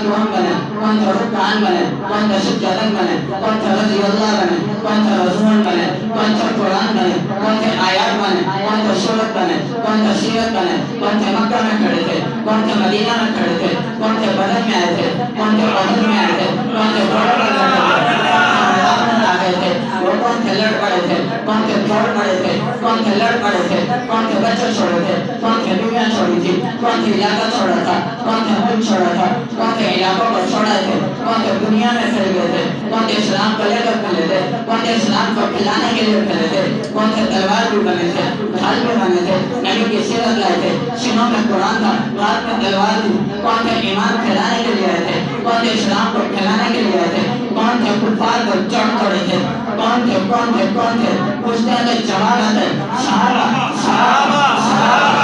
راکعون بنے, کون تھے رکعان بنے, کون تھے سجدن بنے, کون تھے رضی اللہ بنے, کون تھے رضوان بنے, کون تھے قرآن بنے, کون تھے آیات بنے, کون تھے سورت بنے, کون تھے سیرت بنے, کون تھے مکہ میں کھڑے تھے, کون تھے مدینہ میں کھڑے تھے, کون تھے بدر میں آئے تھے, کون تھے احد میں آئے تھے, کون تھے بڑے تھے, وہ کون تھے لڑ پڑے تھے, کون تھے دوڑ پڑے تھے, کون تھے لڑ پڑے تھے, کون تھے بچے چھوڑے تھے, کون تھے بیویاں چھوڑی تھی, کون تھے علاقہ چھوڑا تھا, کون تھے ملک چھوڑا تھا, کون تھے علاقوں کو چھوڑا تھے, کون تھے دنیا میں پھیل گئے تھے, کون تھے اسلام کو لے کر پھیلے تھے, کون تھے اسلام کو پھیلانے کے لیے پھیلے تھے, کون تھے تلوار بھی بنے تھے, ڈھال بھی بنے تھے, نبی کی سیرت لائے تھے, سینوں میں قرآن تھا, ہاتھ میں تلوار تھی, کون تھے ایمان پھیلانے کے لیے آئے تھے, کون تھے اسلام کو پھیلانے کے لیے آئے تھے, کون تھے کفار کو چڑھ پڑے تھے, کون تھے کون تھے کون تھے, پوچھتے ہیں تو جواب آتا ہے صحابہ صحابہ صحابہ